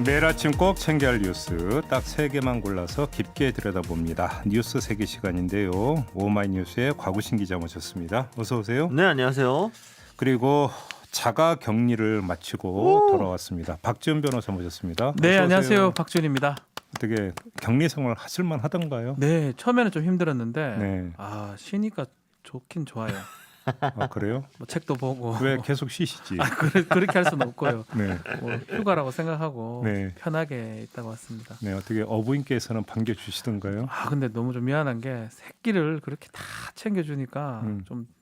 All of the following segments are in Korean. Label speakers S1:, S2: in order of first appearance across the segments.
S1: 매일 아침 꼭 챙겨야 할 뉴스 딱 3개만 골라서 깊게 들여다봅니다. 뉴스 세계 시간인데요. 오마이뉴스의 곽우신 기자 모셨습니다. 어서 오세요.
S2: 네, 안녕하세요.
S1: 그리고 자가 격리를 마치고 돌아왔습니다. 박지훈 변호사 모셨습니다.
S3: 네,
S1: 어서
S3: 안녕하세요.
S1: 오세요.
S3: 박지훈입니다.
S1: 어떻게 격리 생활 하실만 하던가요?
S3: 네, 처음에는 좀 힘들었는데
S1: 네.
S3: 쉬니까 좋긴 좋아요.
S1: 아, 그래요?
S3: 뭐 책도 보고.
S1: 왜 계속 쉬시지?
S3: 그렇게 할 수는 없고요.
S1: 네.
S3: 뭐 휴가라고 생각하고
S1: 네.
S3: 편하게 있다고 왔습니다.
S1: 네, 어떻게 어부인께서는 반겨주시던가요?
S3: 근데 너무 좀 미안한 게 새끼를 그렇게 다 챙겨주니까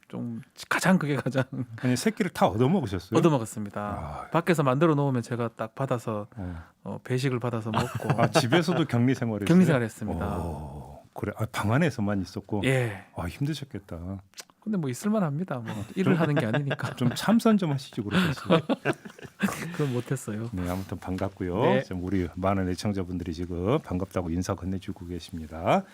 S3: 좀 가장
S1: 아니, 새끼를 다 얻어먹으셨어요?
S3: 얻어먹었습니다. 밖에서 만들어 놓으면 제가 딱 받아서
S1: 어.
S3: 배식을 받아서 먹고
S1: 아, 집에서도 격리 생활했어요?
S3: 격리 생활했습니다.
S1: 오, 그래. 방 안에서만 있었고.
S3: 예.
S1: 힘드셨겠다.
S3: 근데 뭐 있을만합니다. 뭐 일을 하는 게 아니니까.
S1: 좀 참선 좀 하시지 그러셨어요.
S3: 그건 못했어요.
S1: 네, 아무튼 반갑고요.
S3: 네.
S1: 지금 우리 많은 애청자분들이 지금 반갑다고 인사 건네주고 계십니다.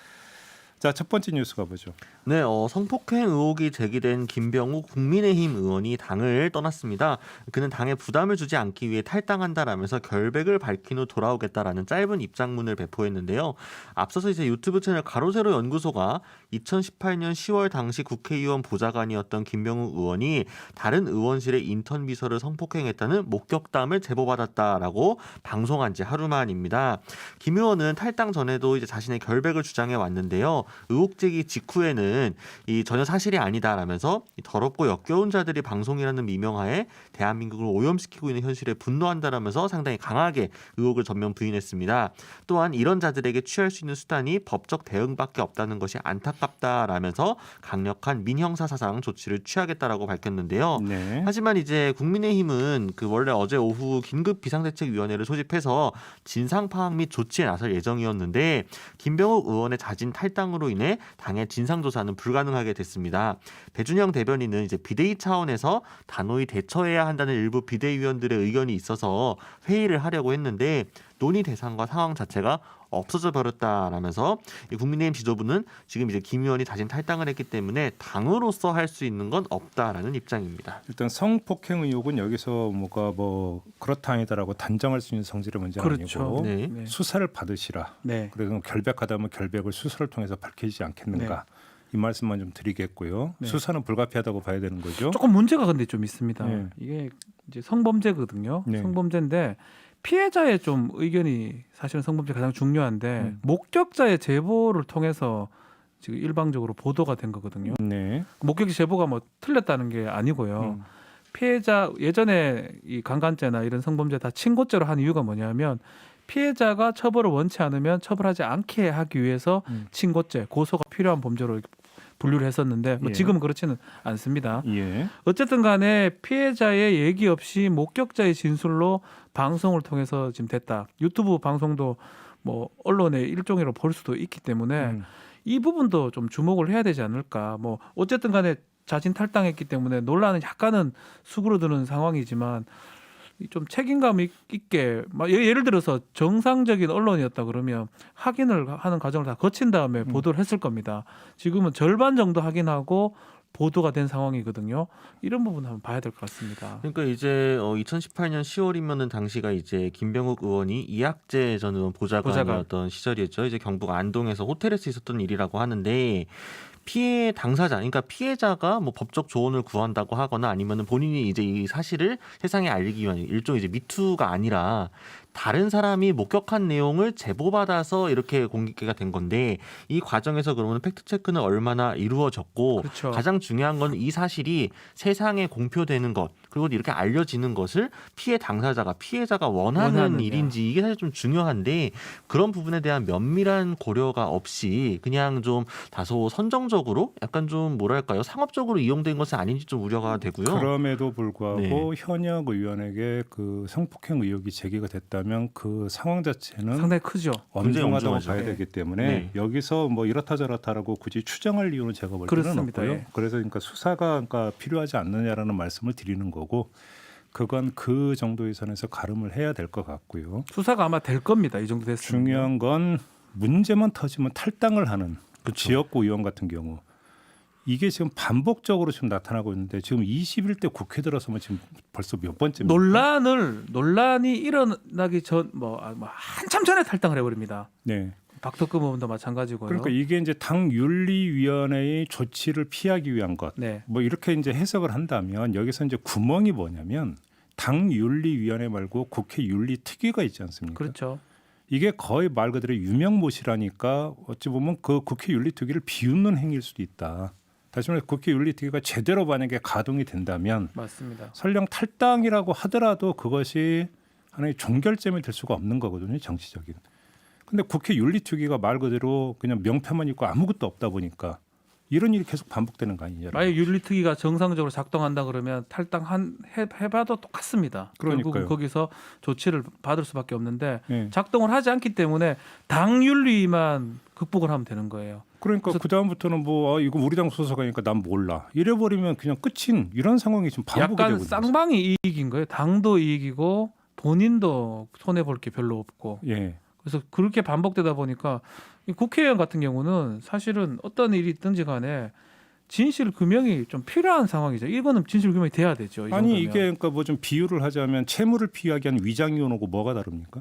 S1: 자, 첫 번째 뉴스 가보죠.
S2: 네, 성폭행 의혹이 제기된 김병욱 국민의힘 의원이 당을 떠났습니다. 그는 당에 부담을 주지 않기 위해 탈당한다라면서 결백을 밝힌 후 돌아오겠다라는 짧은 입장문을 배포했는데요. 앞서서 이제 유튜브 채널 가로세로 연구소가 2018년 10월 당시 국회의원 보좌관이었던 김병욱 의원이 다른 의원실의 인턴 비서를 성폭행했다는 목격담을 제보받았다라고 방송한 지 하루 만입니다. 김 의원은 탈당 전에도 이제 자신의 결백을 주장해 왔는데요. 의혹 제기 직후에는 이 전혀 사실이 아니다라면서 더럽고 역겨운 자들이 방송이라는 미명하에 대한민국을 오염시키고 있는 현실에 분노한다라면서 상당히 강하게 의혹을 전면 부인했습니다. 또한 이런 자들에게 취할 수 있는 수단이 법적 대응밖에 없다는 것이 안타깝다라면서 강력한 민형사 사상 조치를 취하겠다라고 밝혔는데요.
S1: 네.
S2: 하지만 이제 국민의힘은 원래 어제 오후 긴급 비상대책위원회를 소집해서 진상 파악 및 조치에 나설 예정이었는데 김병욱 의원의 자진 탈당으로 인해 당의 진상조사는 불가능하게 됐습니다. 배준영 대변인은 이제 비대위 차원에서 단호히 대처해야 한다는 일부 비대위원들의 의견이 있어서 회의를 하려고 했는데 논의 대상과 상황 자체가 없어져 버렸다라면서 국민의힘 지도부는 지금 이제 김 의원이 자진 탈당을 했기 때문에 당으로서 할 수 있는 건 없다라는 입장입니다.
S1: 일단 성폭행 의혹은 여기서 뭐가 그렇다 아니다라고 단정할 수 있는 성질의 문제는
S3: 그렇죠.
S1: 아니고
S2: 네.
S3: 네.
S1: 수사를 받으시라.
S3: 네.
S1: 그래서 결백하다면 결백을 수사를 통해서 밝히지 않겠는가. 이 말씀만 좀 드리겠고요.
S3: 네.
S1: 수사는 불가피하다고 봐야 되는 거죠.
S3: 조금 문제가 근데 좀 있습니다.
S1: 네.
S3: 이게 이제 성범죄거든요.
S1: 네.
S3: 성범죄인데 피해자의 좀 의견이 사실은 성범죄 가장 중요한데 목격자의 제보를 통해서 지금 일방적으로 보도가 된 거거든요.
S1: 네.
S3: 목격자 제보가 뭐 틀렸다는 게 아니고요. 피해자 예전에 이 강간죄나 이런 성범죄 다 친고죄로 한 이유가 뭐냐면 피해자가 처벌을 원치 않으면 처벌하지 않게 하기 위해서 친고죄 고소가 필요한 범죄로 분류를 했었는데
S1: 예.
S3: 지금은 그렇지는 않습니다.
S1: 예.
S3: 어쨌든 간에 피해자의 얘기 없이 목격자의 진술로 방송을 통해서 지금 됐다. 유튜브 방송도 뭐 언론의 일종으로 볼 수도 있기 때문에 이 부분도 좀 주목을 해야 되지 않을까. 뭐 어쨌든 간에 자진 탈당했기 때문에 논란은 약간은 수그러드는 상황이지만 좀 책임감 있게 예를 들어서 정상적인 언론이었다 그러면 확인을 하는 과정을 다 거친 다음에 보도를 했을 겁니다. 지금은 절반 정도 확인하고 보도가 된 상황이거든요. 이런 부분 한번 봐야 될 것 같습니다.
S2: 그러니까 이제 2018년 10월이면은 당시가 이제 김병욱 의원이 이학재 전 의원 보좌관이었던 시절이었죠. 이제 경북 안동에서 호텔에서 있었던 일이라고 하는데 피해 당사자, 그러니까 피해자가 뭐 법적 조언을 구한다고 하거나 아니면은 본인이 이제 이 사실을 세상에 알리기 위한 일종의 이제 미투가 아니라 다른 사람이 목격한 내용을 제보받아서 이렇게 공개가 된 건데 이 과정에서 그러면 팩트 체크는 얼마나 이루어졌고
S3: 그렇죠.
S2: 가장 중요한 건 이 사실이 세상에 공표되는 것 그리고 이렇게 알려지는 것을 피해 당사자가 피해자가 원하는 일인지 이게 사실 좀 중요한데 그런 부분에 대한 면밀한 고려가 없이 그냥 좀 다소 선정적으로 약간 좀 뭐랄까요 상업적으로 이용된 것은 아닌지 좀 우려가 되고요.
S1: 그럼에도 불구하고
S2: 네.
S1: 현역 의원에게 그 성폭행 의혹이 제기가 됐다면 그 상황 자체는
S3: 상당히 크죠.
S1: 엄중하다고
S2: 엄중하죠.
S1: 봐야
S3: 네.
S1: 되기 때문에
S2: 네.
S1: 여기서 뭐 이렇다 저렇다라고 굳이 추정할 이유는 제가 볼 때는
S3: 그렇습니다.
S1: 없고요.
S3: 예.
S1: 그래서 그러니까 수사가 필요하지 않느냐라는 말씀을 드리는 거고 그건 그 정도의 선에서 가름을 해야 될 것 같고요.
S3: 수사가 아마 될 겁니다. 이 정도 됐으면.
S1: 중요한 건 문제만 터지면 탈당을 하는 그 지역구 의원 같은 경우 이게 지금 반복적으로 지금 나타나고 있는데 지금 21대 국회 들어서면 지금 벌써 몇 번째입니까?
S3: 논란이 일어나기 전 뭐 한참 전에 탈당을 해버립니다.
S1: 네.
S3: 박덕금 의원도 마찬가지고요.
S1: 그러니까 이게 이제 당윤리위원회의 조치를 피하기 위한 것.
S3: 네.
S1: 뭐 이렇게 이제 해석을 한다면 여기서 이제 구멍이 뭐냐면 당윤리위원회 말고 국회 윤리특위가 있지 않습니까?
S3: 그렇죠.
S1: 이게 거의 말 그대로 유명무실하니까 어찌 보면 그 국회 윤리특위를 비웃는 행위일 수도 있다. 다시 말해 국회 윤리특위가 제대로 만약에 가동이 된다면
S3: 맞습니다.
S1: 설령 탈당이라고 하더라도 그것이 하나의 종결점이 될 수가 없는 거거든요. 정치적인. 근데 국회 윤리특위가 말 그대로 그냥 명패만 있고 아무것도 없다 보니까 이런 일이 계속 반복되는 거 아니냐.
S3: 만약 윤리특위가 정상적으로 작동한다 그러면 해봐도 똑같습니다.
S1: 그러니까요.
S3: 결국은 거기서 조치를 받을 수밖에 없는데
S1: 네.
S3: 작동을 하지 않기 때문에 당 윤리만 극복을 하면 되는 거예요.
S1: 그러니까 그 다음부터는 뭐 이거 우리 당 소속하니까 난 몰라. 이래버리면 그냥 끝인 이런 상황이 지금 반복이 되고
S3: 약간
S1: 있는 거죠.
S3: 쌍방이 이익인 거예요. 당도 이익이고 본인도 손해 볼 게 별로 없고.
S1: 예.
S3: 그래서 그렇게 반복되다 보니까 이 국회의원 같은 경우는 사실은 어떤 일이 있든지 간에 진실 규명이 좀 필요한 상황이죠. 이거는 진실 규명이 돼야 되죠. 이
S1: 아니
S3: 정도면.
S1: 이게 그러니까 뭐 좀 비유를 하자면 채무를 피하기 위한 위장이혼하고 뭐가 다릅니까?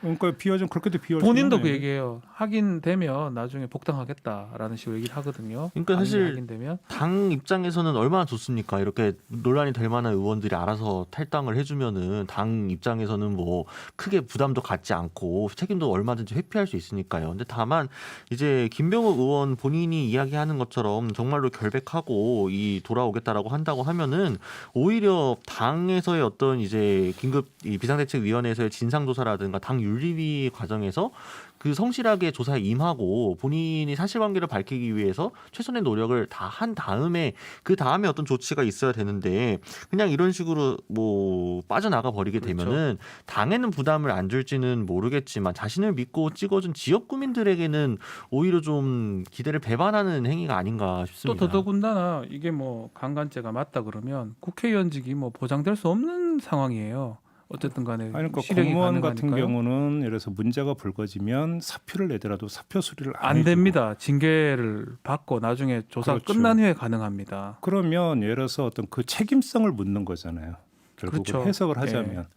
S1: 그러니까 비유하자면 그렇게도 비유할
S3: 본인도
S1: 수는
S3: 그
S1: 있는데.
S3: 얘기해요. 확인되면 나중에 복당하겠다라는 식으로 얘기를 하거든요.
S2: 그러니까 사실
S3: 확인되면
S2: 당 입장에서는 얼마나 좋습니까? 이렇게 논란이 될 만한 의원들이 알아서 탈당을 해주면은 당 입장에서는 뭐 크게 부담도 갖지 않고 책임도 얼마든지 회피할 수 있으니까요. 근데 다만 이제 김병욱 의원 본인이 이야기하는 것처럼 정말로 결백하고 이 돌아오겠다라고 한다고 하면은 오히려 당에서의 어떤 이제 긴급 이 비상대책위원회에서의 진상조사라든가 당 윤리위 과정에서 그 성실하게 조사에 임하고 본인이 사실관계를 밝히기 위해서 최선의 노력을 다 한 다음에 그 다음에 어떤 조치가 있어야 되는데 그냥 이런 식으로 뭐 빠져나가 버리게 되면은 당에는 부담을 안 줄지는 모르겠지만 자신을 믿고 찍어준 지역 구민들에게는 오히려 좀 기대를 배반하는 행위가 아닌가
S3: 또
S2: 싶습니다.
S3: 더더군다나 이게 뭐 강간죄가 맞다 그러면 국회의원직이 뭐 보장될 수 없는 상황이에요. 어쨌든 간에
S1: 아니, 그러니까
S3: 실행이
S1: 공무원 같은
S3: 가능하니까요.
S1: 경우는 예를 들어서 문제가 불거지면 사표를 내더라도 사표 수리를 안
S3: 안
S1: 해주고.
S3: 됩니다. 징계를 받고 나중에 조사
S1: 그렇죠.
S3: 끝난 후에 가능합니다.
S1: 그러면 예를 들어서 어떤 그 책임성을 묻는 거잖아요. 결국은
S3: 그렇죠.
S1: 해석을 하자면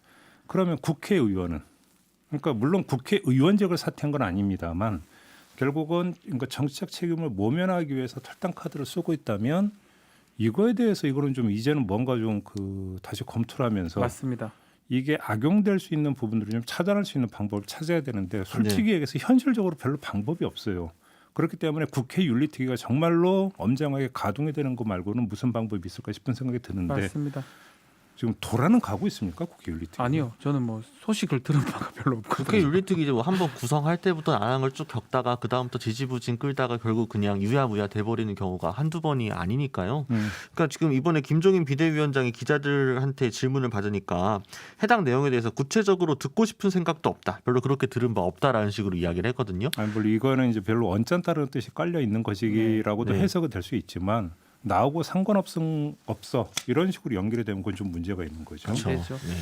S1: 그러면 국회의원은 그러니까 물론 국회의원직을 사퇴한 건 아닙니다만 결국은 그러니까 정치적 책임을 모면하기 위해서 탈당 카드를 쓰고 있다면 이거에 대해서 이거는 좀 이제는 뭔가 좀 그 다시 검토를 하면서
S3: 맞습니다.
S1: 이게 악용될 수 있는 부분들을 좀 차단할 수 있는 방법을 찾아야 되는데 솔직히 얘기해서 현실적으로 별로 방법이 없어요. 그렇기 때문에 국회 윤리특위가 정말로 엄정하게 가동이 되는 거 말고는 무슨 방법이 있을까 싶은 생각이 드는데
S3: 맞습니다.
S1: 지금 도라는 가고 있습니까? 국회 윤리특위?
S3: 아니요. 저는 뭐 소식을 들은 바가 별로 없거든요.
S2: 국회 윤리특위 이제 뭐 한번 구성할 때부터 안 한 걸 쭉 겪다가 그 다음부터 지지부진 끌다가 결국 그냥 유야무야 돼버리는 경우가 한두 번이 아니니까요. 그러니까 지금 이번에 김종인 비대위원장이 기자들한테 질문을 받으니까 해당 내용에 대해서 구체적으로 듣고 싶은 생각도 없다. 별로 그렇게 들은 바 없다라는 식으로 이야기를 했거든요.
S1: 아니 물론 이거는 이제 별로 언짢다는 뜻이 깔려 있는 것이라고도
S2: 네.
S1: 해석은 될 수 있지만 나하고 상관없어 이런 식으로 연결이 되면 그건 좀 문제가 있는 거죠.
S3: 그렇죠. 되죠.
S2: 네.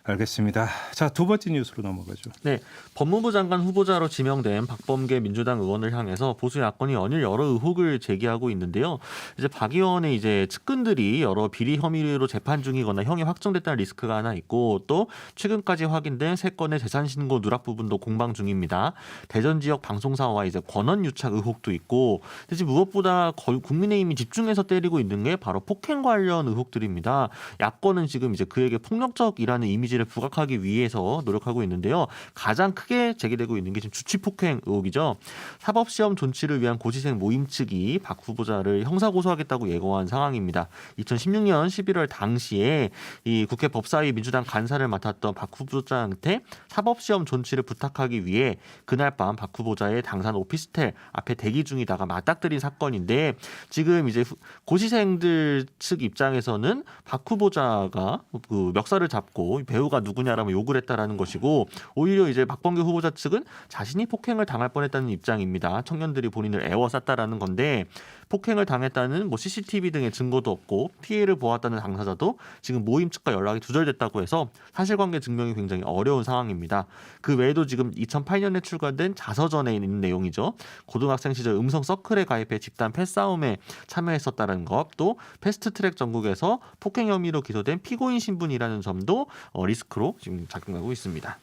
S1: 알겠습니다. 자, 두 번째 뉴스로 넘어가죠.
S2: 네, 법무부 장관 후보자로 지명된 박범계 민주당 의원을 향해서 보수 야권이 연일 여러 의혹을 제기하고 있는데요. 이제 박 의원의 이제 측근들이 여러 비리 혐의로 재판 중이거나 형이 확정됐다는 리스크가 하나 있고 또 최근까지 확인된 3건의 재산 신고 누락 부분도 공방 중입니다. 대전 지역 방송사와 이제 권한 유착 의혹도 있고, 대신 무엇보다 국민의힘이 집중해서 때리고 있는 게 바로 폭행 관련 의혹들입니다. 야권은 지금 이제 그에게 폭력적이라는 이미지를 부각하기 위해서 노력하고 있는데요. 가장 크게 제기되고 있는 게 지금 주치폭행 의혹이죠. 사법시험 존치를 위한 고시생 모임 측이 박 후보자를 형사고소하겠다고 예고한 상황입니다. 2016년 11월 당시에 이 국회 법사위 민주당 간사를 맡았던 박 후보자한테 사법시험 존치를 부탁하기 위해 그날 밤 박 후보자의 당산 오피스텔 앞에 대기 중이다가 맞닥뜨린 사건인데, 지금 이제 고시생들 측 입장에서는 박 후보자가 그 멱살을 잡고 배우 배우가 누구냐라고 욕을 했다라는 것이고 오히려 이제 박범계 후보자 측은 자신이 폭행을 당할 뻔했다는 입장입니다. 청년들이 본인을 애워쌌다라는 건데 폭행을 당했다는 뭐 CCTV 등의 증거도 없고 피해를 보았다는 당사자도 지금 모임 측과 연락이 두절됐다고 해서 사실관계 증명이 굉장히 어려운 상황입니다. 그 외에도 지금 2008년에 출간된 자서전에 있는 내용이죠. 고등학생 시절 음성 서클에 가입해 집단 패싸움에 참여했었다는 것, 또 패스트트랙 전국에서 폭행 혐의로 기소된 피고인 신분이라는 점도 리스크로 지금 작용하고 있습니다.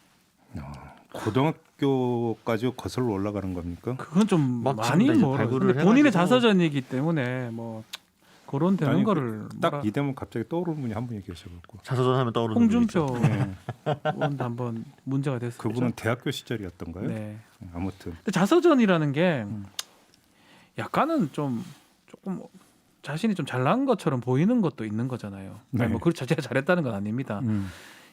S1: 고등학교까지 거슬러 올라가는 겁니까?
S3: 그건 좀
S2: 막
S3: 많이
S2: 지금 이제
S3: 멀어요.
S2: 발굴을
S3: 근데 본인의
S2: 해가지고.
S3: 자서전이기 때문에 뭐 거론되는
S1: 아니,
S3: 거를
S1: 딱 이 대목 갑자기 떠오르는 분이 한 분이 계셔갖고
S2: 자서전 하면 떠오르는
S3: 홍준표
S2: 분이죠.
S1: 네.
S3: 의원도 한번 문제가 됐었죠.
S1: 그분은 대학교 시절이었던가요?
S3: 네.
S1: 아무튼
S3: 근데 자서전이라는 게 약간은 좀 조금 자신이 좀 잘난 것처럼 보이는 것도 있는 거잖아요.
S1: 네.
S3: 아니, 뭐 그렇죠. 제가 잘했다는 건 아닙니다.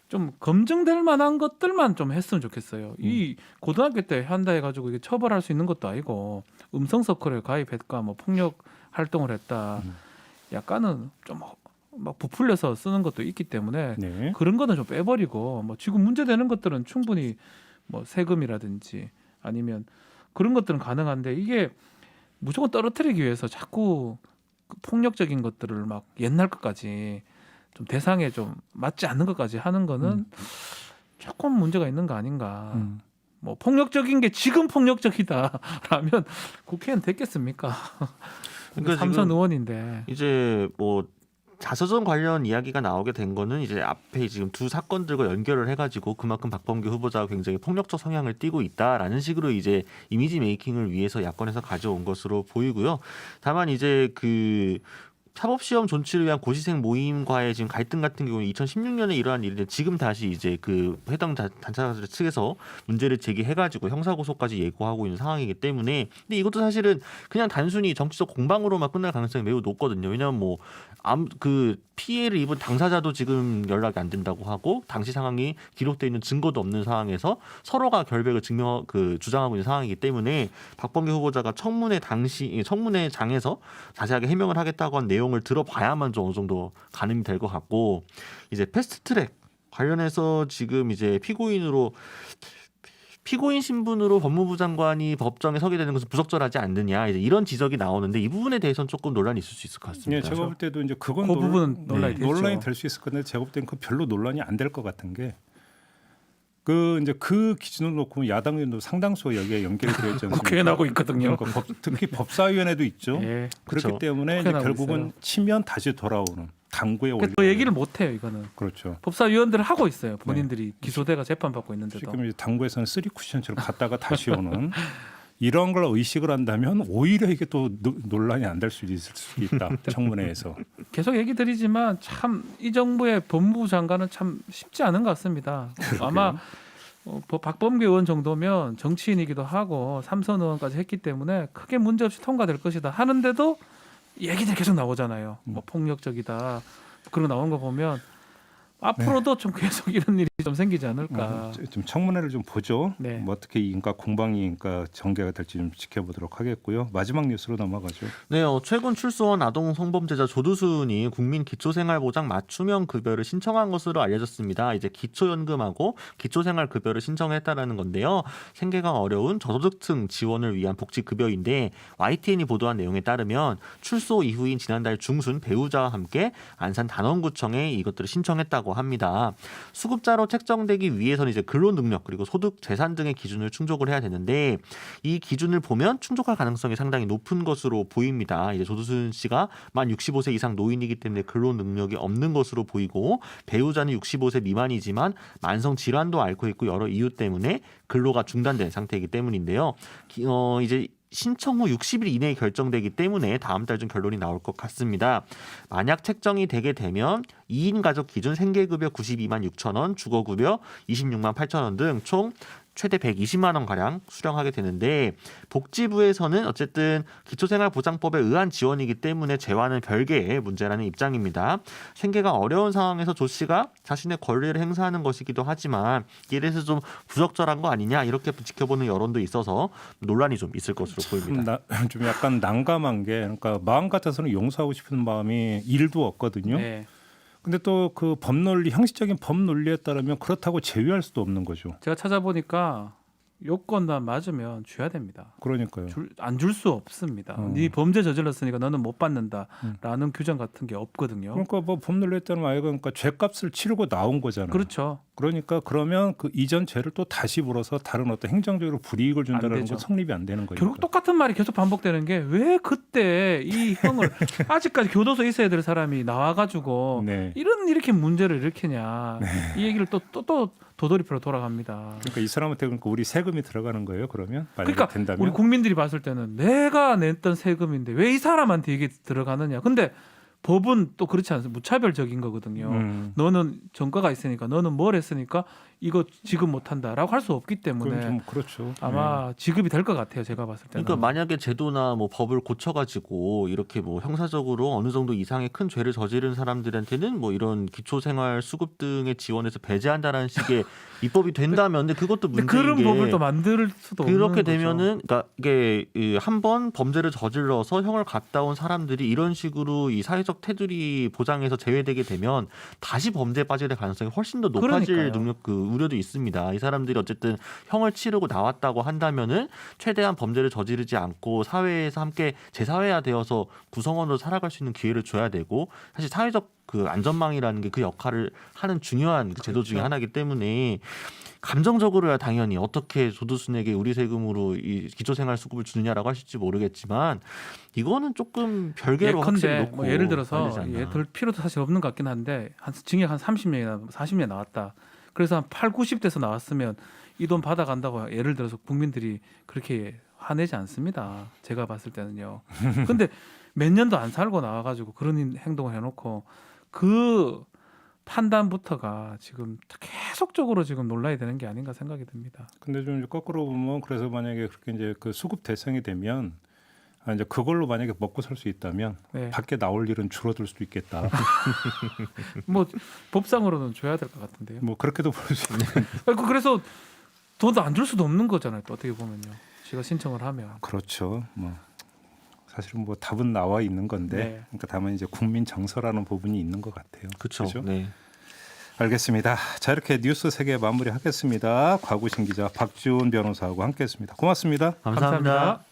S3: 좀 검증될 만한 것들만 좀 했으면 좋겠어요. 이 고등학교 때 한다 해가지고 이게 처벌할 수 있는 것도 아니고 음성 서클에 가입했까 뭐 폭력 활동을 했다. 약간은 좀 막 부풀려서 쓰는 것도 있기 때문에
S1: 네.
S3: 그런 거는 좀 빼버리고 뭐 지금 문제되는 것들은 충분히 뭐 세금이라든지 아니면 그런 것들은 가능한데 이게 무조건 떨어뜨리기 위해서 자꾸 그 폭력적인 것들을 막 옛날 것까지 좀 대상에 좀 맞지 않는 것까지 하는 거는 조금 문제가 있는 거 아닌가. 뭐 폭력적인 게 지금 폭력적이다라면 국회의원 됐겠습니까?
S2: 그러니까
S3: 삼선
S2: 지금
S3: 의원인데.
S2: 이제 뭐 자서전 관련 이야기가 나오게 된 거는 이제 앞에 지금 두 사건들과 연결을 해가지고 그만큼 박범계 후보자가 굉장히 폭력적 성향을 띠고 있다라는 식으로 이제 이미지 메이킹을 위해서 야권에서 가져온 것으로 보이고요. 다만 이제 그 사법시험 존치를 위한 고시생 모임과의 지금 갈등 같은 경우는 2016년에 일어난 일인데 지금 다시 이제 그 해당 단체들 측에서 문제를 제기해가지고 형사고소까지 예고하고 있는 상황이기 때문에 근데 이것도 사실은 그냥 단순히 정치적 공방으로만 끝날 가능성이 매우 높거든요. 왜냐하면 뭐 그 피해를 입은 당사자도 지금 연락이 안 된다고 하고 당시 상황이 기록되어 있는 증거도 없는 상황에서 서로가 결백을 주장하고 있는 상황이기 때문에 박범계 후보자가 청문회장에서 자세하게 해명을 하겠다고 한 내용을 들어봐야만 좀 어느 정도 가늠이 될 것 같고 이제 패스트트랙 관련해서 지금 이제 피고인 신분으로 법무부 장관이 법정에 서게 되는 것은 부적절하지 않느냐 이제 이런 지적이 나오는데 이 부분에 대해서는 조금 논란이 있을 수 있을 것 같습니다.
S1: 네, 제가 볼 때도 이제 그건
S3: 그 부분은 논란이 됐죠.
S1: 논란이 될 수 있을 건데 제가 볼 때는 그 별로 논란이 안 될 것 같은 게 그 이제 그 기준을 놓고 야당 의원도 상당수 여기에 연결이 되어 있지 않습니까?
S3: 국회의원하고 있거든요.
S1: 그러니까 특히 법사위원회도 있죠.
S3: 예.
S1: 그렇기
S2: 그렇죠.
S1: 때문에 이제
S3: 국회의원하고
S1: 결국은
S3: 있어요.
S1: 치면 다시 돌아오는 당구에 올려.
S3: 그 얘기를 못 해요. 이거는
S1: 그렇죠.
S3: 법사위원들 하고 있어요. 본인들이 기소대가 재판받고 있는데도.
S1: 지금 이제 당구에서는 쓰리 쿠션처럼 갔다가 다시 오는 이런 걸 의식을 한다면 오히려 이게 또 논란이 안 될 수 있을 수 있다. 청문회에서.
S3: 계속 얘기 드리지만 참 이 정부의 법무부 장관은 참 쉽지 않은 것 같습니다. 아마 박범계 의원 정도면 정치인이기도 하고 삼선 의원까지 했기 때문에 크게 문제 없이 통과될 것이다 하는데도 얘기들이 계속 나오잖아요. 뭐 폭력적이다 그런 거 나오는 거 보면 앞으로도 좀 계속 이런 일이 좀 생기지 않을까.
S1: 좀 청문회를 좀 보죠.
S3: 네.
S1: 뭐 어떻게 인가 공방이 인가 전개가 될지 좀 지켜보도록 하겠고요. 마지막 뉴스로 넘어가죠.
S2: 네, 최근 출소한 아동 성범죄자 조두순이 국민 기초생활보장 맞춤형 급여를 신청한 것으로 알려졌습니다. 이제 기초연금하고 기초생활급여를 신청했다라는 건데요. 생계가 어려운 저소득층 지원을 위한 복지급여인데 YTN이 보도한 내용에 따르면 출소 이후인 지난달 중순 배우자와 함께 안산 단원구청에 이것들을 신청했다고 합니다. 수급자로 책정되기 위해서는 이제 근로 능력 그리고 소득, 재산 등의 기준을 충족을 해야 되는데 이 기준을 보면 충족할 가능성이 상당히 높은 것으로 보입니다. 이제 조두순 씨가 만 65세 이상 노인이기 때문에 근로 능력이 없는 것으로 보이고 배우자는 65세 미만이지만 만성 질환도 앓고 있고 여러 이유 때문에 근로가 중단된 상태이기 때문인데요. 이제 신청 후 60일 이내에 결정되기 때문에 다음 달 중 결론이 나올 것 같습니다. 만약 책정이 되게 되면 2인 가족 기준 생계급여 92만 6천 원, 주거급여 26만 8천 원 등 총 최대 120만 원 가량 수령하게 되는데 복지부에서는 어쨌든 기초생활보장법에 의한 지원이기 때문에 재와는 별개의 문제라는 입장입니다. 생계가 어려운 상황에서 조 씨가 자신의 권리를 행사하는 것이기도 하지만 이에 대해서 좀 부적절한 거 아니냐 이렇게 지켜보는 여론도 있어서 논란이 좀 있을 것으로 보입니다.
S1: 좀 약간 난감한 게 그러니까 마음 같아서는 용서하고 싶은 마음이 1도 없거든요.
S3: 네.
S1: 근데 또 그 법 논리, 형식적인 법 논리에 따르면 그렇다고 제외할 수도 없는 거죠.
S3: 제가 찾아보니까 요건만 맞으면 줘야 됩니다.
S1: 그러니까요.
S3: 안 줄 수 없습니다. 네 범죄 저질렀으니까 너는 못 받는다라는 규정 같은 게 없거든요.
S1: 그러니까 뭐 법 논리에 따르면 아예 그러니까 죄값을 치르고 나온 거잖아요.
S3: 그렇죠.
S1: 그러니까 그러면 그 이전 죄를 또 다시 물어서 다른 어떤 행정적으로 불이익을 준다는
S3: 되죠.
S1: 건 성립이 안 되는 거예요.
S3: 결국 똑같은 말이 계속 반복되는 게 왜 그때 이 형을 아직까지 교도소에 있어야 될 사람이 나와가지고
S1: 네.
S3: 이렇게 문제를 일으키냐 이 얘기를 또 도돌이표로 돌아갑니다.
S1: 그러니까 이 사람한테 그러니까 우리 세금이 들어가는 거예요. 그러면 만약에
S3: 그러니까
S1: 된다면
S3: 우리 국민들이 봤을 때는 내가 냈던 세금인데 왜 이 사람한테 이게 들어가느냐. 근데 법은 또 그렇지 않습니다. 무차별적인 거거든요. 너는 전과가 있으니까 너는 뭘 했으니까 이거 지급 못한다라고 할 수 없기 때문에
S1: 그건 좀 그렇죠.
S3: 아마 지급이 될 것 같아요. 제가 봤을 때는.
S2: 그러니까 만약에 제도나 뭐 법을 고쳐가지고 이렇게 뭐 형사적으로 어느 정도 이상의 큰 죄를 저지른 사람들한테는 뭐 이런 기초생활 수급 등의 지원에서 배제한다라는 식의 입법이 된다면, 근데 그것도
S3: 근데
S2: 문제인
S3: 그런
S2: 게
S3: 법을 또 만들 수도 없는
S2: 그렇게
S3: 거죠.
S2: 되면은 그러니까 이게 한 번 범죄를 저질러서 형을 갔다 온 사람들이 이런 식으로 이 사회적 테두리 보장에서 제외되게 되면 다시 범죄에 빠질 가능성이 훨씬 더 높아질
S3: 그러니까요.
S2: 능력 우려도 있습니다. 이 사람들이 어쨌든 형을 치르고 나왔다고 한다면은 최대한 범죄를 저지르지 않고 사회에서 함께 재사회화되어서 구성원으로 살아갈 수 있는 기회를 줘야 되고, 사실 사회적 그 안전망이라는 게 그 역할을 하는 중요한 그 제도 중에
S3: 그렇죠.
S2: 하나이기 때문에 감정적으로야 당연히 어떻게 조두순에게 우리 세금으로 이 기초생활수급을 주느냐라고 하실지 모르겠지만 이거는 조금 별개로 확실히
S3: 예컨대
S2: 놓고
S3: 뭐 예를 들어서
S2: 봐야 되지 않나.
S3: 들 필요도 사실 없는 것 같긴 한데 징역 한 30년이나 40년 나왔다. 그래서 한 8, 90대에서 나왔으면 이 돈 받아간다고 예를 들어서 국민들이 그렇게 화내지 않습니다. 제가 봤을 때는요. 근데 몇 년도 안 살고 나와가지고 그런 행동을 해놓고 그 판단부터가 지금 계속적으로 지금 논란이 되는 게 아닌가 생각이 듭니다.
S1: 근데 좀 거꾸로 보면 그래서 만약에 그렇게 이제 그 수급 대상이 되면 이제 그걸로 만약에 먹고 살 수 있다면
S3: 네.
S1: 밖에 나올 일은 줄어들 수도 있겠다.
S3: 뭐 법상으로는 줘야 될 것 같은데요.
S1: 뭐 그렇게도 볼 수 있는.
S3: 그래서 돈도 안 줄 수도 없는 거잖아요. 또 어떻게 보면요. 제가 신청을 하면.
S1: 그렇죠. 뭐 사실은 뭐 답은 나와 있는 건데,
S3: 네.
S1: 그러니까 다만 이제 국민 정서라는 부분이 있는 것 같아요.
S2: 그렇죠.
S1: 그죠?
S2: 네.
S1: 알겠습니다. 자, 이렇게 뉴스 3개 마무리하겠습니다. 곽우신 기자, 박지훈 변호사하고 함께했습니다. 고맙습니다.
S2: 감사합니다.